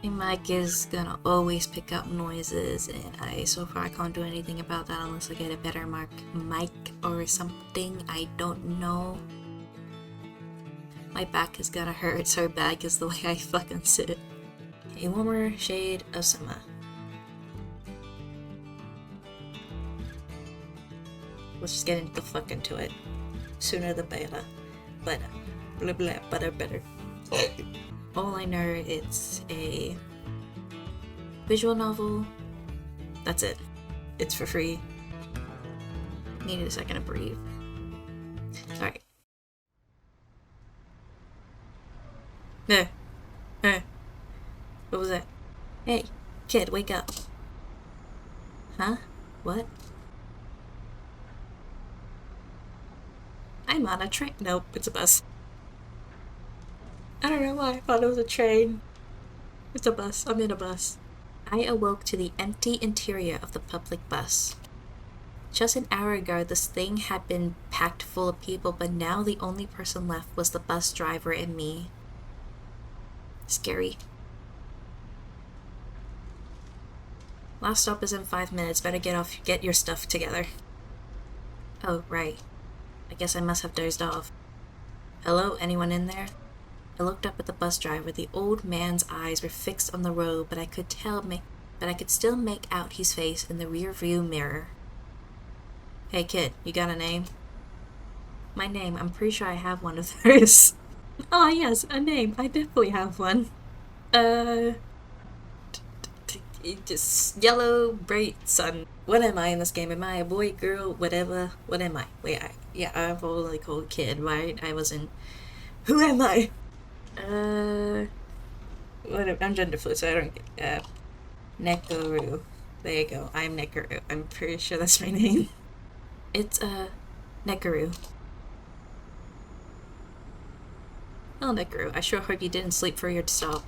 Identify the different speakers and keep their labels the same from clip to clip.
Speaker 1: My mic is gonna always pick up noises, and so far I can't do anything about that unless I get a better mic or something. I don't know. My back is gonna hurt so bad because the way I fucking sit. A warmer shade of summer. Let's just get the fuck into it. Sooner the better. Better. Blah blah, better. All I know, it's a visual novel. That's it. It's for free. Needed a second to breathe. Alright. What was that? Hey, kid, wake up. Huh? What? I'm on a train. Nope, it's a bus. I don't know why I thought it was a train. It's a bus. I'm in a bus. I awoke to the empty interior of the public bus. Just an hour ago, this thing had been packed full of people, but now the only person left was the bus driver and me. Scary. Last stop is in 5 minutes. Better get your stuff together. Oh, right. I guess I must have dozed off. Hello, anyone in there? I looked up at the bus driver. The old man's eyes were fixed on the road, but I could still make out his face in the rear view mirror. Hey kid, you got a name? My name, I'm pretty sure I have one of those. Ah yes, a name, I definitely have one. Just yellow, bright sun. What am I in this game? Am I a boy, girl, whatever? What am I? Wait, I'm only called kid, right? I wasn't... Who am I? Whatever, I'm gender fluid, so I don't get... Nekaru. There you go, I'm Nekaru. I'm pretty sure that's my name. It's, Nekaru. Oh, Nekaru, I sure hope you didn't sleep for your stop.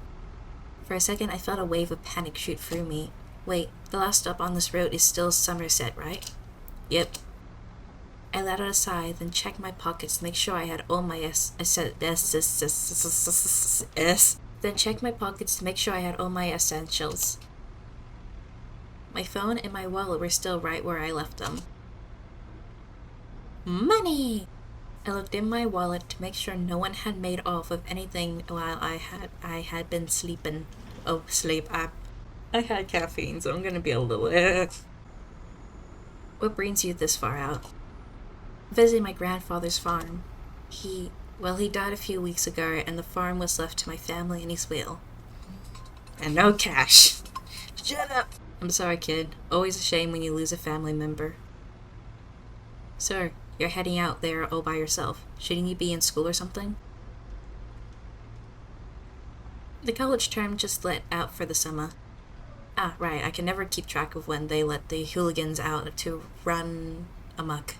Speaker 1: For a second, I felt a wave of panic shoot through me. Wait, the last stop on this road is still Summerset, right? Yep. I let out a sigh, then checked my pockets to make sure I had all my essentials. My phone and my wallet were still right where I left them. Money! I looked in my wallet to make sure no one had made off with anything while I had been sleeping. Oh, sleep. I had caffeine, so I'm gonna be a little... What brings you this far out? Visiting my grandfather's farm. He died a few weeks ago, and the farm was left to my family in his will. And no cash. Shut up! I'm sorry, kid. Always a shame when you lose a family member. Sir, you're heading out there all by yourself. Shouldn't you be in school or something? The college term just let out for the summer. Ah, right, I can never keep track of when they let the hooligans out to run amok.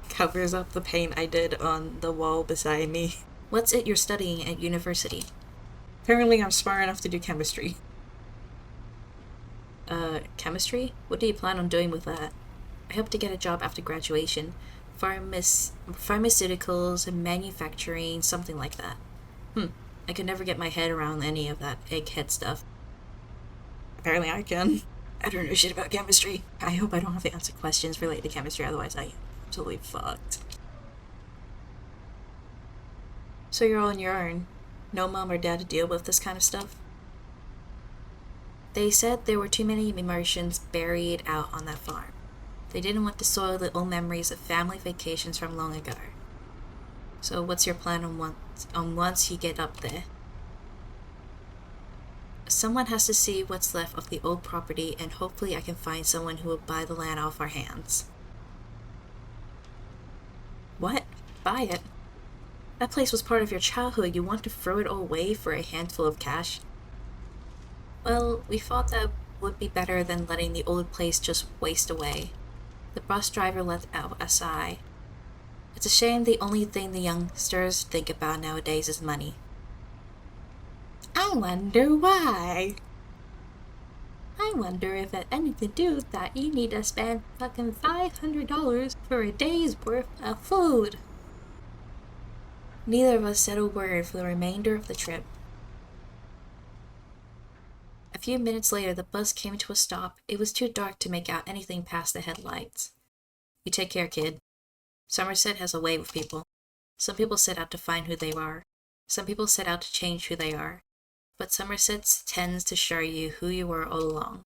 Speaker 1: Covers up the paint I did on the wall beside me. What's it you're studying at university? Apparently I'm smart enough to do chemistry. Chemistry? What do you plan on doing with that? I hope to get a job after graduation. Pharmaceuticals and manufacturing, something like that. I could never get my head around any of that egghead stuff. Apparently I can. I don't know shit about chemistry. I hope I don't have to answer questions related to chemistry, otherwise I am totally fucked. So you're on your own? No mom or dad to deal with this kind of stuff? They said there were too many emotions buried out on that farm. They didn't want to soil the old memories of family vacations from long ago. So what's your plan on once you get up there? Someone has to see what's left of the old property, and hopefully I can find someone who will buy the land off our hands. What? Buy it? That place was part of your childhood. You want to throw it all away for a handful of cash? Well, we thought that would be better than letting the old place just waste away. The bus driver let out a sigh. It's a shame the only thing the youngsters think about nowadays is money. I wonder why. I wonder if it had anything to do with that you need to spend fucking $500 for a day's worth of food. Neither of us said a word for the remainder of the trip. few minutes later, the bus came to a stop. It was too dark to make out anything past the headlights. You take care, kid. Summerset has a way with people. Some people set out to find who they are. Some people set out to change who they are. But Summerset tends to show you who you were all along.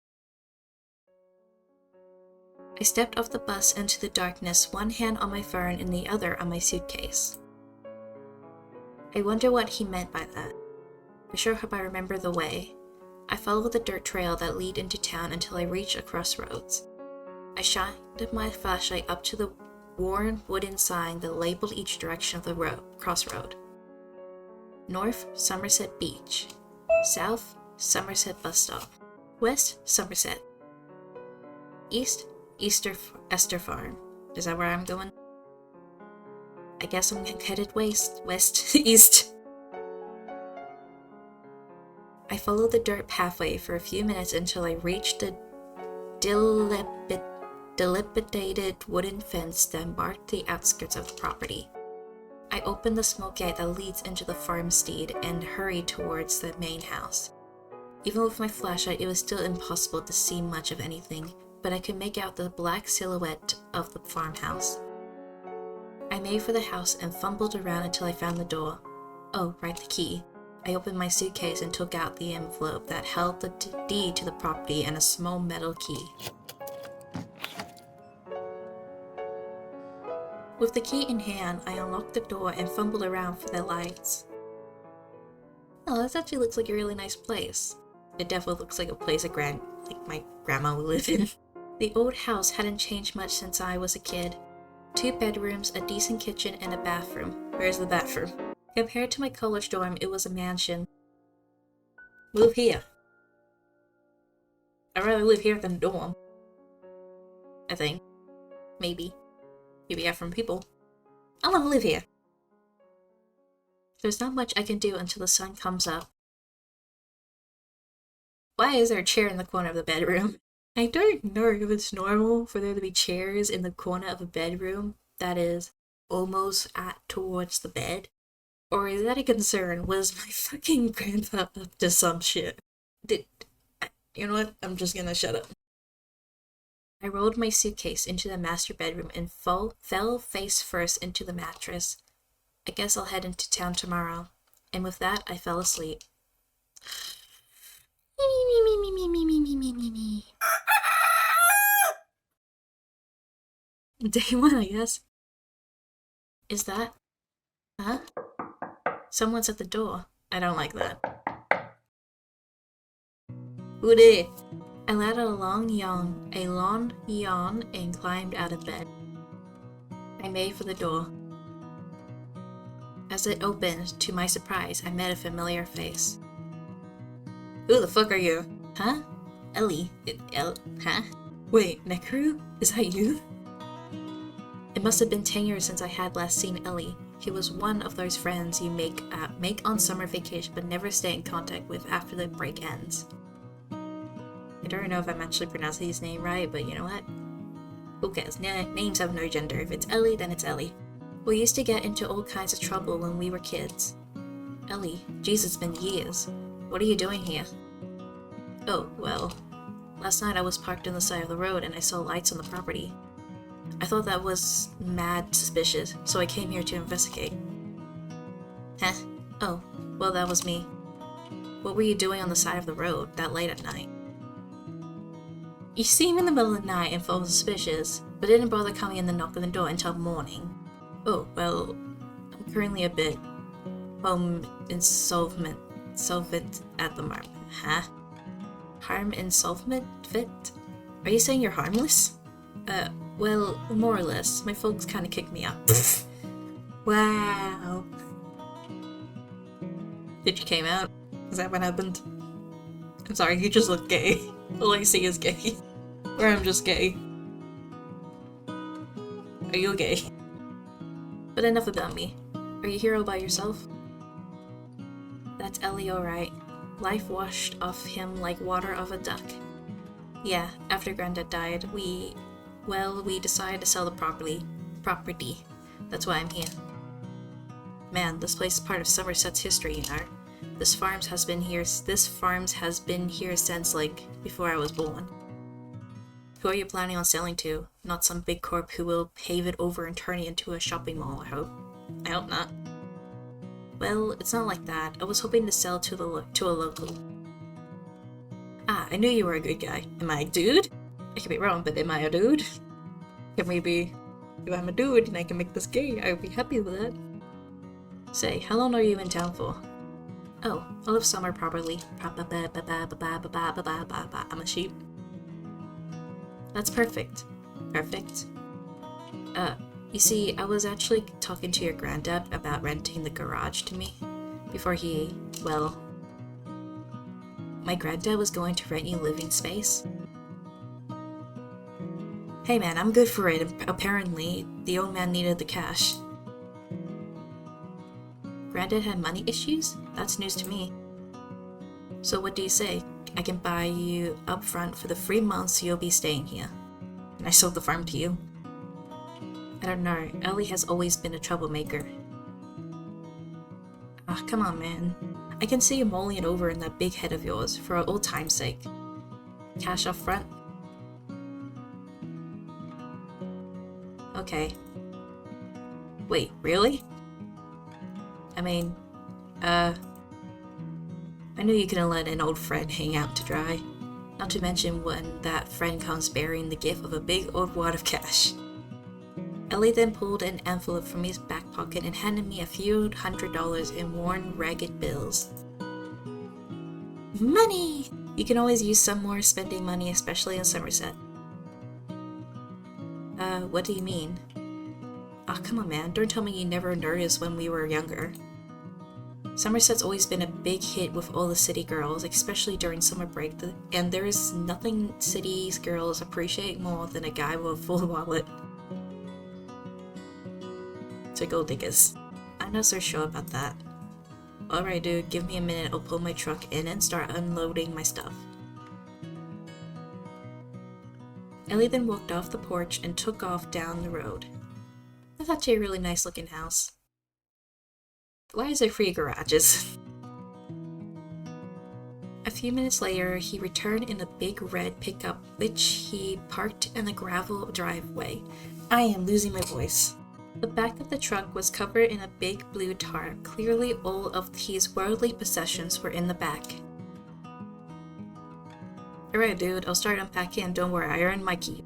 Speaker 1: I stepped off the bus into the darkness, one hand on my phone and the other on my suitcase. I wonder what he meant by that. I sure hope I remember the way. I followed the dirt trail that lead into town until I reached a crossroads. I shined my flashlight up to the worn wooden sign that labeled each direction of the crossroad. North, Summerset Beach. South, Summerset Bus Stop. West, Summerset. East, Esther Farm. Is that where I'm going? I guess I'm headed west, east. I followed the dirt pathway for a few minutes until I reached the dilapidated wooden fence that marked the outskirts of the property. I opened the smoke gate that leads into the farmstead and hurried towards the main house. Even with my flashlight, it was still impossible to see much of anything, but I could make out the black silhouette of the farmhouse. I made for the house and fumbled around until I found the door. Oh, right, the key. I opened my suitcase and took out the envelope that held the deed to the property and a small metal key. With the key in hand, I unlocked the door and fumbled around for the lights. Oh, this actually looks like a really nice place. It definitely looks like a place my grandma would live in. The old house hadn't changed much since I was a kid. 2 bedrooms, a decent kitchen, and a bathroom. Where's the bathroom? Compared to my college dorm, it was a mansion. Move here. I'd rather live here than a dorm. I think. Maybe. You be out from people. I want to live here. There's not much I can do until the sun comes up. Why is there a chair in the corner of the bedroom? I don't know if it's normal for there to be chairs in the corner of a bedroom that is almost towards the bed. Or is that a concern? Was my fucking grandpa up to some shit? You know what? I'm just gonna shut up. I rolled my suitcase into the master bedroom and fell face first into the mattress. I guess I'll head into town tomorrow. And with that, I fell asleep. Day 1, I guess. Is that? Huh? Someone's at the door. I don't like that. Who did? I let out a long yawn, and climbed out of bed. I made for the door. As it opened, to my surprise, I met a familiar face. Who the fuck are you? Huh? Ellie. Huh? Wait, Nekru? Is that you? It must have been 10 years since I had last seen Ellie. He was one of those friends you make on summer vacation but never stay in contact with after the break ends. I don't know if I'm actually pronouncing his name right, but you know what? Who cares? Names have no gender. If it's Ellie, then it's Ellie. We used to get into all kinds of trouble when we were kids. Ellie, geez, it's been years. What are you doing here? Oh, well, last night I was parked on the side of the road and I saw lights on the property. I thought that was mad suspicious, so I came here to investigate. Huh? Oh, well, that was me. What were you doing on the side of the road that late at night? You see him in the middle of the night and felt suspicious, but didn't bother coming in the knock on the door until morning. Oh, well, I'm currently a bit insolvent at the moment. Huh? Harm insolvent fit? Are you saying you're harmless? Well, more or less. My folks kinda kicked me out. Wow. Did you came out? Is that what happened? I'm sorry, you just look gay. All I see is gay. Or I'm just gay. Are you gay? But enough about me. Are you here all by yourself? That's Ellie, alright. Life washed off him like water off a duck. Yeah, after Granddad died, we decided to sell the property. That's why I'm here. Man, this place is part of Summerset's history, you know. This farm has been here since, like, before I was born. Who are you planning on selling to? Not some big corp who will pave it over and turn it into a shopping mall, I hope. I hope not. Well, it's not like that. I was hoping to sell to a local. Ah, I knew you were a good guy. Am I a dude? I could be wrong, but am I a dude? Can maybe, if I'm a dude and I can make this gay, I would be happy with that. Say, how long are you in town for? Oh, all of summer probably. I'm a sheep. That's perfect. Perfect. You see, I was actually talking to your granddad about renting the garage to me before he, well... My granddad was going to rent you living space. Hey man, I'm good for it. Apparently, the old man needed the cash. Granddad had money issues? That's news to me. So what do you say? I can buy you up front for the 3 months you'll be staying here. And I sold the farm to you. I don't know, Ellie has always been a troublemaker. Ah, come on man. I can see you mulling it over in that big head of yours, for old time's sake. Cash up front? Okay. Wait, really? I mean, I knew you couldn't let an old friend hang out to dry. Not to mention when that friend comes bearing the gift of a big old wad of cash. Ellie then pulled an envelope from his back pocket and handed me a few $100 in worn, ragged bills. Money! You can always use some more spending money, especially in Summerset. What do you mean? Ah, come on man, don't tell me you never noticed when we were younger. Summerset's always been a big hit with all the city girls, especially during summer break, and there is nothing city girls appreciate more than a guy with a full wallet. To gold diggers. I'm not so sure about that. Alright dude, give me a minute, I'll pull my truck in and start unloading my stuff. Ellie then walked off the porch and took off down the road. That's actually a really nice looking house. Why is there 3 garages? A few minutes later, he returned in a big red pickup, which he parked in the gravel driveway. I am losing my voice. The back of the truck was covered in a big blue tarp. Clearly all of his worldly possessions were in the back. Alright dude, I'll start unpacking and don't worry, I earned my keep.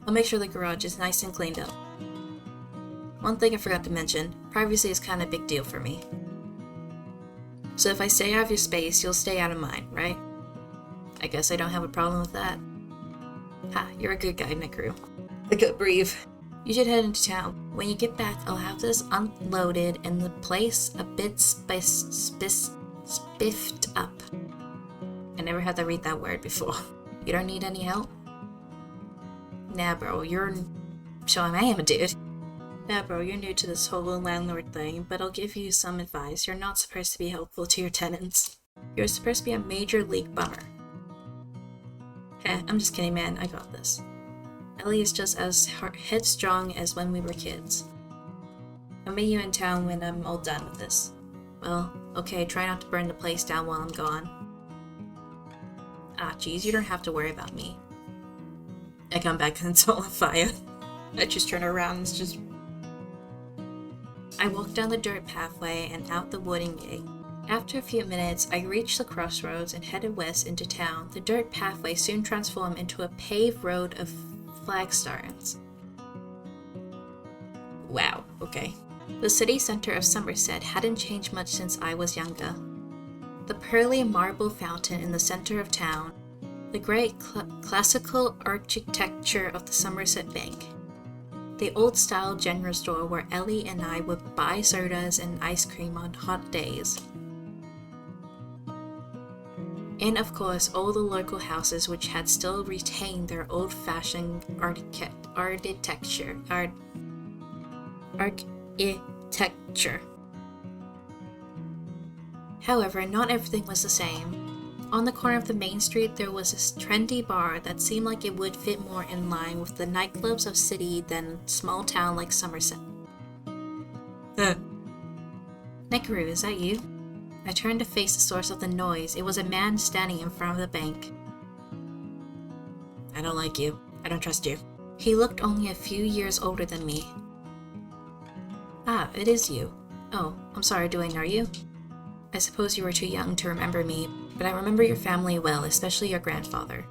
Speaker 1: I'll make sure the garage is nice and cleaned up. One thing I forgot to mention, privacy is kinda a big deal for me. So if I stay out of your space, you'll stay out of mine, right? I guess I don't have a problem with that. Ha, you're a good guy, Necru. I could breathe. You should head into town. When you get back, I'll have this unloaded and the place a bit spiffed up. I never had to read that word before. You don't need any help? Nah bro, so I am a dude. Nah bro, you're new to this whole landlord thing, but I'll give you some advice. You're not supposed to be helpful to your tenants. You're supposed to be a major league bummer. Heh, I'm just kidding man, I got this. Ellie is just as headstrong as when we were kids. I'll meet you in town when I'm all done with this. Well, okay, try not to burn the place down while I'm gone. Ah, geez, you don't have to worry about me. I come back and it's all on fire. I just turn around and it's just... I walked down the dirt pathway and out the wooden gate. After a few minutes, I reached the crossroads and headed west into town. The dirt pathway soon transformed into a paved road of flagstones. Wow, okay. The city center of Summerset hadn't changed much since I was younger. The pearly marble fountain in the center of town, the great classical architecture of the Summerset Bank, the old-style general store where Ellie and I would buy sodas and ice cream on hot days. And of course, all the local houses which had still retained their old-fashioned architecture. However, not everything was the same. On the corner of the main street, there was this trendy bar that seemed like it would fit more in line with the nightclubs of city than small town like Summerset. Necru, is that you? I turned to face the source of the noise. It was a man standing in front of the bank. I don't like you. I don't trust you. He looked only a few years older than me. Ah, it is you. Oh, I'm sorry, do I know you? I suppose you were too young to remember me, but I remember your family well, especially your grandfather.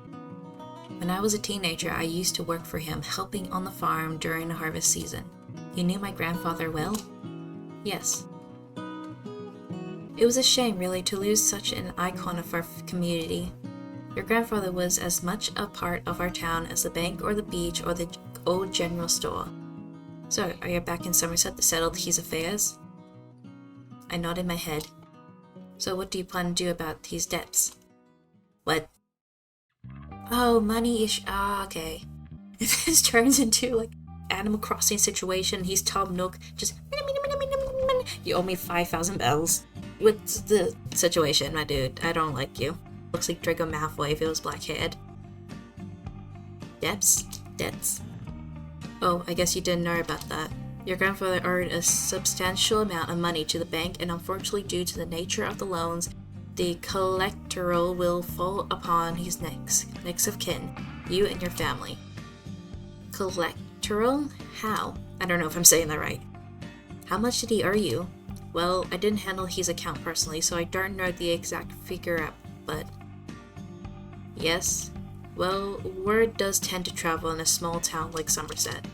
Speaker 1: When I was a teenager, I used to work for him, helping on the farm during the harvest season. You knew my grandfather well? Yes. It was a shame, really, to lose such an icon of our community. Your grandfather was as much a part of our town as the bank or the beach or the old general store. So, are you back in Summerset to settle his affairs? I nodded my head. So what do you plan to do about his debts? What? Oh, money ish. Ah, okay. If this turns into like Animal Crossing situation, he's Tom Nook, just you owe me 5,000 bells. What's the situation, my dude? I don't like you. Looks like Draco Malfoy if it was black-haired. Debts? Oh, I guess you didn't know about that. Your grandfather owed a substantial amount of money to the bank, and unfortunately due to the nature of the loans, the collateral will fall upon his next of kin, you and your family. Collateral? How? I don't know if I'm saying that right. How much did he owe you? Well, I didn't handle his account personally, so I don't know the exact figure, but... Yes? Well, word does tend to travel in a small town like Summerset.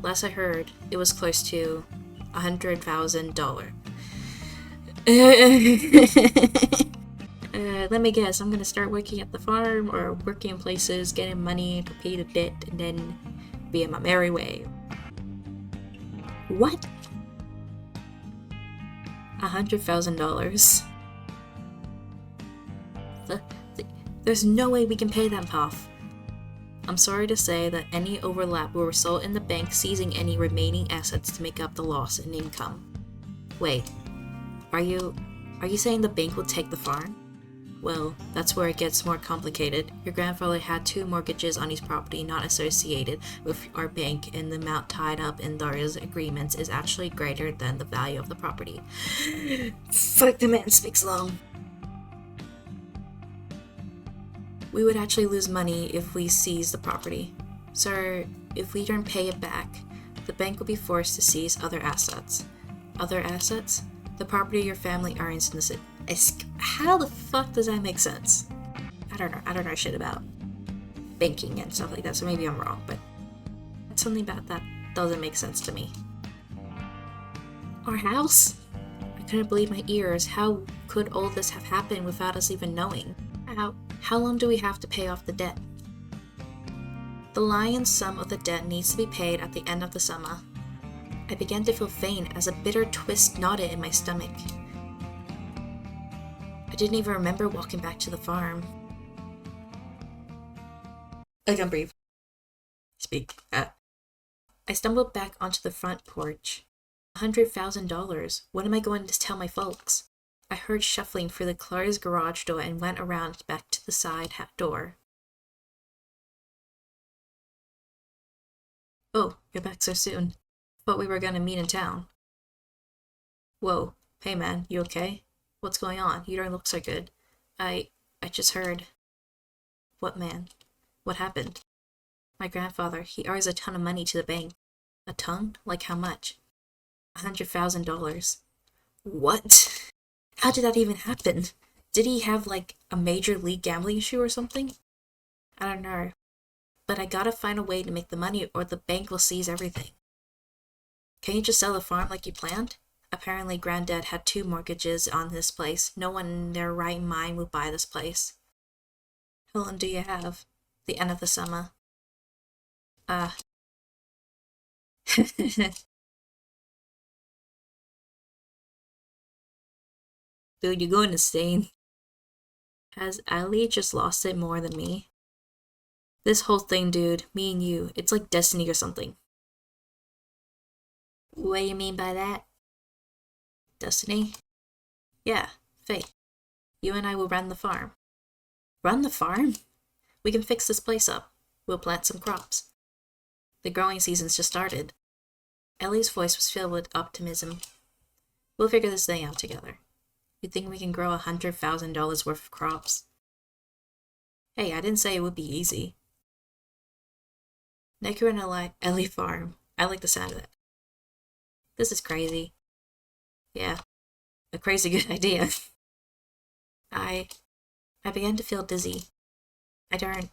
Speaker 1: Last I heard, it was close to $100,000. Let me guess, I'm gonna start working at the farm or working in places, getting money to pay the debt, and then be on my merry way. What? $100,000. There's no way we can pay them off. I'm sorry to say that any overlap will result in the bank seizing any remaining assets to make up the loss in income. Wait, are you saying the bank will take the farm? Well, that's where it gets more complicated. Your grandfather had 2 mortgages on his property not associated with our bank, and the amount tied up in those agreements is actually greater than the value of the property. Fuck, the man speaks long. We would actually lose money if we seize the property. So, if we don't pay it back, the bank will be forced to seize other assets. Other assets? The property your family owns in the city. How the fuck does that make sense? I don't know shit about banking and stuff like that, so maybe I'm wrong, but something about that doesn't make sense to me. Our house? I couldn't believe my ears. How could all this have happened without us even knowing? How long do we have to pay off the debt? The lion's sum of the debt needs to be paid at the end of the summer. I began to feel faint as a bitter twist knotted in my stomach. I didn't even remember walking back to the farm. I can't breathe. Speak. I stumbled back onto the front porch. $100,000. What am I going to tell my folks? I heard shuffling through the closed garage door and went around back to the side door. Oh, you're back so soon. Thought we were gonna meet in town. Whoa. Hey man, you okay? What's going on? You don't look so good. I just heard... What man? What happened? My grandfather, he owes a ton of money to the bank. A ton? Like how much? $100,000. What? How did that even happen? Did he have, like, a major league gambling issue or something? I don't know. But I gotta find a way to make the money or the bank will seize everything. Can you just sell the farm like you planned? Apparently Granddad had 2 mortgages on this place. No one in their right mind would buy this place. How long do you have? The end of the summer. Dude, you're going insane. Has Ali just lost it more than me? This whole thing, dude, me and you, it's like destiny or something. What do you mean by that? Destiny? Yeah, fate. You and I will run the farm. Run the farm? We can fix this place up. We'll plant some crops. The growing season's just started. Ellie's voice was filled with optimism. We'll figure this thing out together. You think we can grow $100,000 worth of crops? Hey, I didn't say it would be easy. Necker and Ellie farm. I like the sound of that. This is crazy. Yeah, a crazy good idea. I began to feel dizzy. I don't...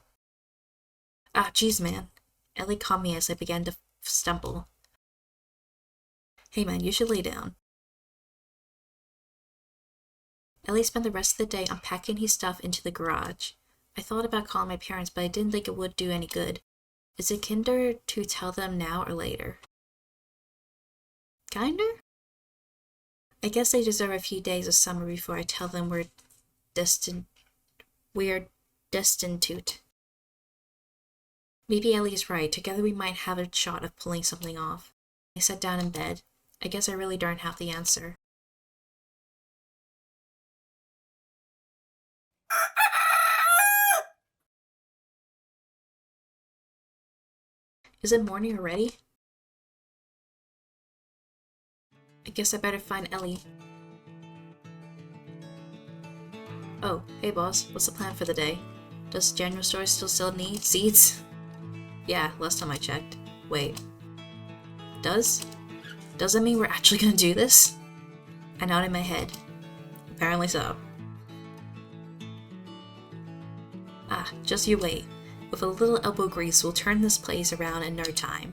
Speaker 1: Ah, jeez, man. Ellie caught me as I began to stumble. Hey, man, you should lay down. Ellie spent the rest of the day unpacking his stuff into the garage. I thought about calling my parents, but I didn't think it would do any good. Is it kinder to tell them now or later? Kinder? I guess they deserve a few days of summer before I tell them we're destitute. Maybe Ellie's right. Together we might have a shot of pulling something off. I sat down in bed. I guess I really don't have the answer. Is it morning already? I guess I better find Ellie. Oh, hey boss, what's the plan for the day? Does the general store still need seeds? Yeah, last time I checked. Wait. Does that mean we're actually gonna do this? I nodded my head. Apparently so. Ah, just you wait. With a little elbow grease, we'll turn this place around in no time.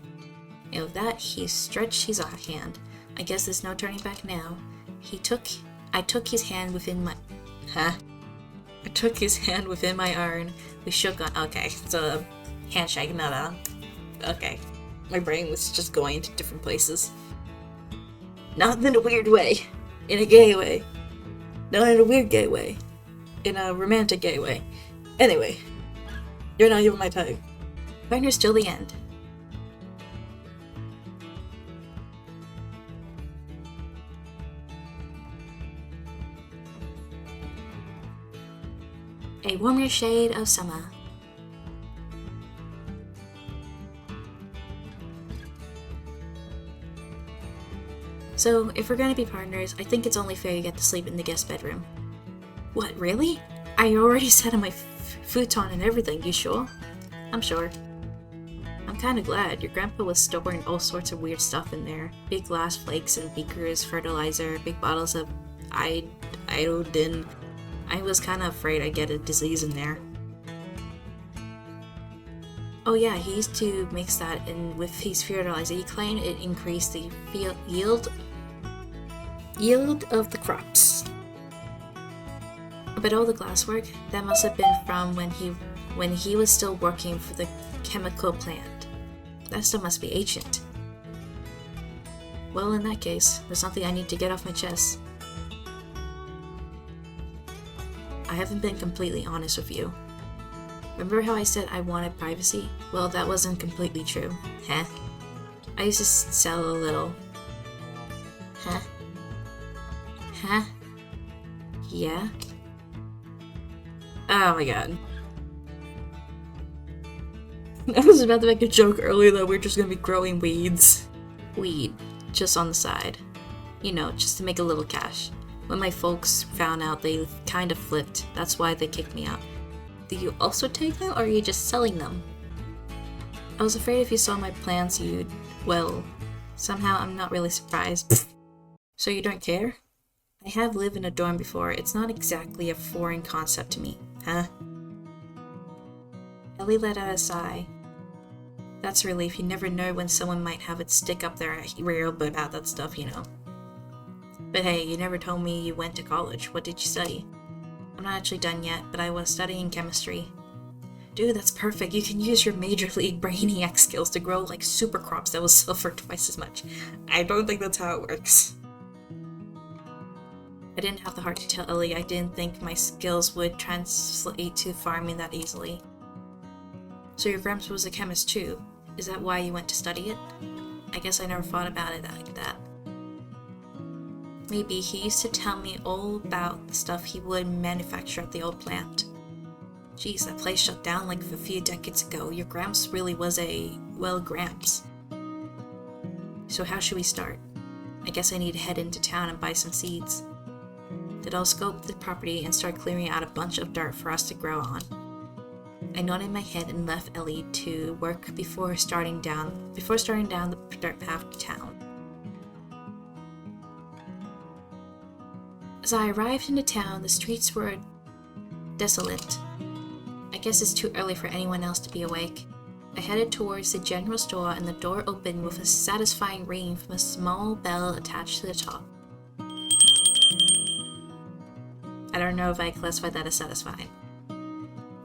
Speaker 1: And with that, he stretched his hand. I guess there's no turning back now. I took his hand within my... Huh? I took his hand within my arm. We shook on... Okay, so handshake, not okay. My brain was just going into different places. Not in a weird way. In a gay way. Not in a weird gay way. In a romantic gay way. Anyway. You're not even my type. Partner's till the end. A warmer shade of summer. So, if we're gonna be partners, I think it's only fair you get to sleep in the guest bedroom. What, really? I already sat on my futon and everything, you sure? I'm sure. I'm kinda glad. Your grandpa was storing all sorts of weird stuff in there. Big glass flakes and beakers, fertilizer, big bottles of iodine. I was kinda afraid I'd get a disease in there. Oh yeah, he used to mix that in with his fertilizer. He claimed it increased the yield of the crops. But all the glasswork, that must have been from when he was still working for the chemical plant. That stuff must be ancient. Well, in that case, there's something I need to get off my chest. I haven't been completely honest with you. Remember how I said I wanted privacy? Well, that wasn't completely true. Huh? I used to sell a little. Huh? Huh? Yeah? Oh my god. I was about to make a joke earlier that we're just gonna be growing weeds. Weed. Just on the side. You know, just to make a little cash. When my folks found out, they kind of flipped. That's why they kicked me out. Do you also take them, or are you just selling them? I was afraid if you saw my plans, you'd... Well, somehow I'm not really surprised. So you don't care? I have lived in a dorm before. It's not exactly a foreign concept to me. Huh? Ellie let out a sigh. That's a relief. You never know when someone might have it stick up their rear about that stuff, you know. But hey, you never told me you went to college. What did you study? I'm not actually done yet, but I was studying chemistry. Dude, that's perfect. You can use your Major League Brainiac skills to grow like super crops that will sell for twice as much. I don't think that's how it works. I didn't have the heart to tell Ellie I didn't think my skills would translate to farming that easily. So your grandpa was a chemist too. Is that why you went to study it? I guess I never thought about it like that. Maybe he used to tell me all about the stuff he would manufacture at the old plant. Geez, that place shut down like a few decades ago. Your Gramps really was a, well, Gramps. So how should we start? I guess I need to head into town and buy some seeds. Then I'll scope the property and start clearing out a bunch of dirt for us to grow on. I nodded my head and left Ellie to work before starting down the dirt path to town. As I arrived into town, the streets were desolate. I guess it's too early for anyone else to be awake. I headed towards the general store and the door opened with a satisfying ring from a small bell attached to the top. I don't know if I classify that as satisfying.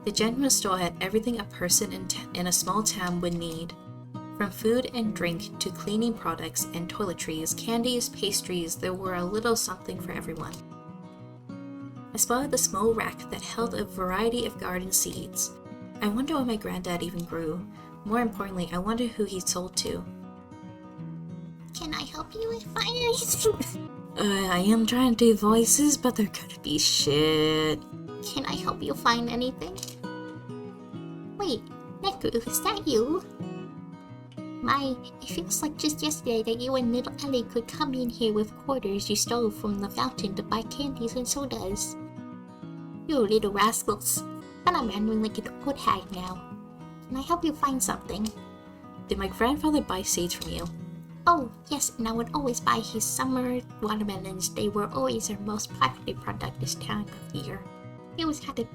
Speaker 1: The general store had everything a person in a small town would need. From food and drink to cleaning products and toiletries, candies, pastries, there were a little something for everyone. I spotted the small rack that held a variety of garden seeds. I wonder what my granddad even grew. More importantly, I wonder who he sold to.
Speaker 2: Can I help you find anything?
Speaker 1: I am trying to do voices, but they're gonna be shit.
Speaker 2: Can I help you find anything? Wait, Neku, is that you? It feels like just yesterday that you and little Ellie could come in here with quarters you stole from the fountain to buy candies and sodas. You little rascals. But I'm handling like an old hag now. Can I help you find something?
Speaker 1: Did my grandfather buy seeds from you?
Speaker 2: Oh, yes, and I would always buy his summer watermelons. They were always our most popular product this time of the year. He always had a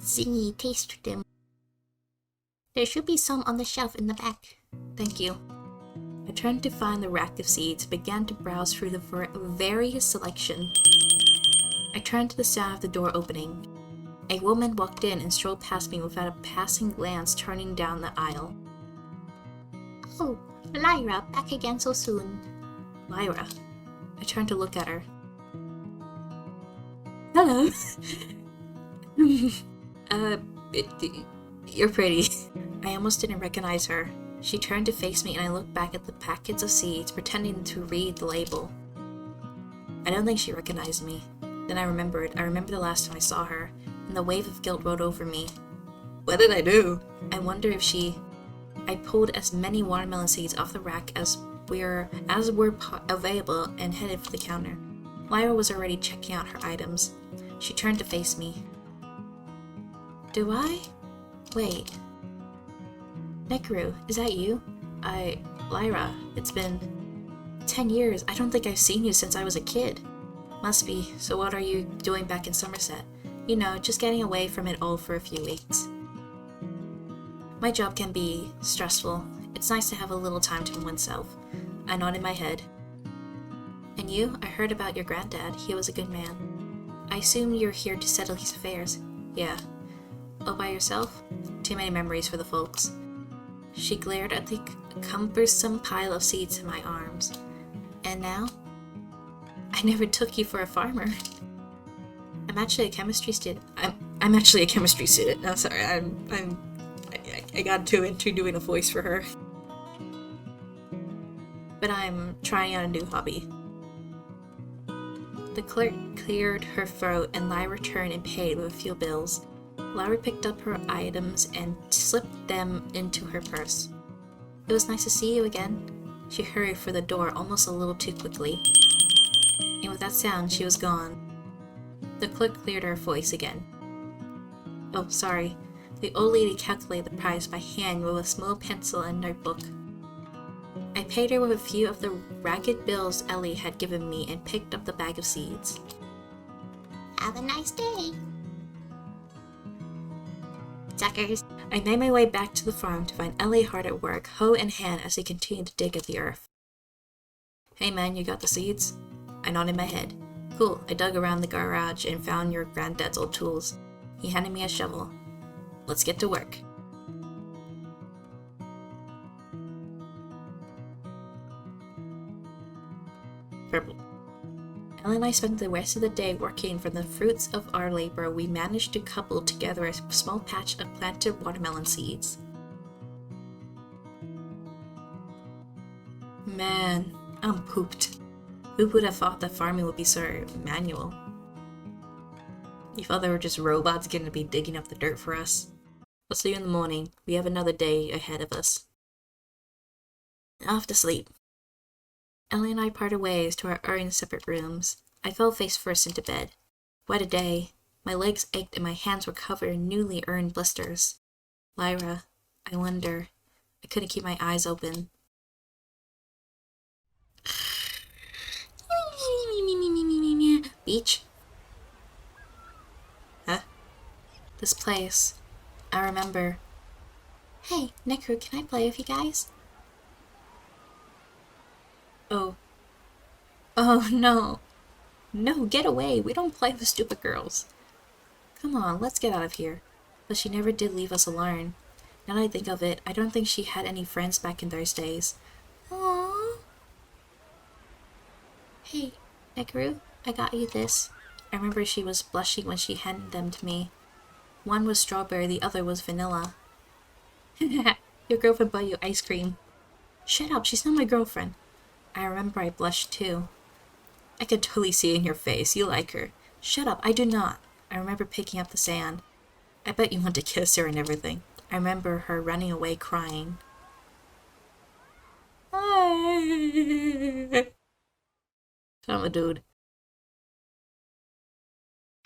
Speaker 2: zingy taste to them. There should be some on the shelf in the back.
Speaker 1: Thank you. I turned to find the rack of seeds and began to browse through the various selection. I turned to the sound of the door opening. A woman walked in and strolled past me without a passing glance, turning down the aisle.
Speaker 2: Oh, Lyra, back again so soon.
Speaker 1: Lyra. I turned to look at her. Hello. You're pretty. I almost didn't recognize her. She turned to face me and I looked back at the packets of seeds, pretending to read the label. I don't think she recognized me. Then I remembered the last time I saw her, and the wave of guilt rolled over me. What did I do? I wonder if I pulled as many watermelon seeds off the rack as were available and headed for the counter. Lyra was already checking out her items. She turned to face me. Do I? Wait. Nekeru, is that you? Lyra, it's been 10 years. I don't think I've seen you since I was a kid. Must be. So what are you doing back in Summerset? You know, just getting away from it all for a few weeks. My job can be stressful. It's nice to have a little time to oneself. I nodded my head. And you? I heard about your granddad. He was a good man. I assume you're here to settle his affairs. Yeah. All by yourself? Too many memories for the folks. She glared at the cumbersome pile of seeds in my arms. And now? I never took you for a farmer. I'm actually a chemistry student. I'm actually a chemistry student. No, sorry. I got too into doing a voice for her. But I'm trying out a new hobby. The clerk cleared her throat and Lyra returned and paid with a few bills. Lyra picked up her items and slipped them into her purse. It was nice to see you again. She hurried for the door almost a little too quickly. And with that sound, she was gone. The clerk cleared her voice again. Oh, sorry. The old lady calculated the price by hand with a small pencil and notebook. I paid her with a few of the ragged bills Ellie had given me and picked up the bag of seeds.
Speaker 2: Have a nice day. Suckers.
Speaker 1: I made my way back to the farm to find Ellie hard at work, hoe in hand as he continued to dig at the earth. Hey man, you got the seeds? I nodded my head. Cool, I dug around the garage and found your granddad's old tools. He handed me a shovel. Let's get to work. Purple. Ellie and I spent the rest of the day working. From the fruits of our labor, we managed to couple together a small patch of planted watermelon seeds. Man, I'm pooped. Who would have thought that farming would be so manual? You thought they were just robots gonna be digging up the dirt for us? I'll see you in the morning. We have another day ahead of us. Off to sleep. Ellie and I parted ways to our own separate rooms. I fell face first into bed. What a day. My legs ached and my hands were covered in newly earned blisters. Lyra, I wonder. I couldn't keep my eyes open. Beach? Huh? This place. I remember.
Speaker 2: Hey, Nekru, can I play with you guys?
Speaker 1: Oh. Oh, no. No, get away. We don't play with stupid girls. Come on, let's get out of here. But she never did leave us alone. Now that I think of it, I don't think she had any friends back in those days.
Speaker 2: Aww. Hey, Nekru, I got you this.
Speaker 1: I remember she was blushing when she handed them to me. One was strawberry, the other was vanilla. Your girlfriend bought you ice cream. Shut up, she's not my girlfriend. I remember I blushed too. I could totally see it in your face. You like her. Shut up, I do not. I remember picking up the sand. I bet you want to kiss her and everything. I remember her running away crying. I'm a dude.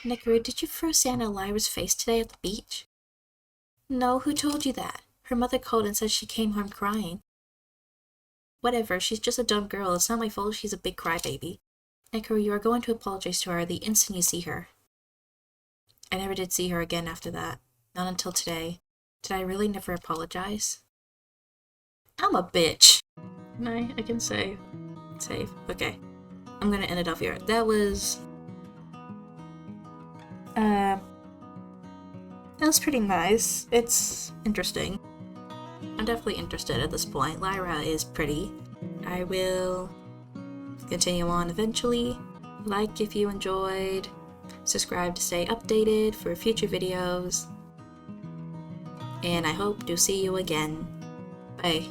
Speaker 2: Nekru, did you throw sand at Lyra's face today at the beach?
Speaker 1: No, who told you that? Her mother called and said she came home crying. Whatever, she's just a dumb girl. It's not my fault she's a big crybaby. Nekru, you are going to apologize to her the instant you see her. I never did see her again after that. Not until today. Did I really never apologize? I'm a bitch. I can save. Save. Okay. I'm gonna end it off here. That was... that was pretty nice. It's interesting. I'm definitely interested at this point. Lyra is pretty. I will continue on eventually. Like if you enjoyed. Subscribe to stay updated for future videos. And I hope to see you again. Bye.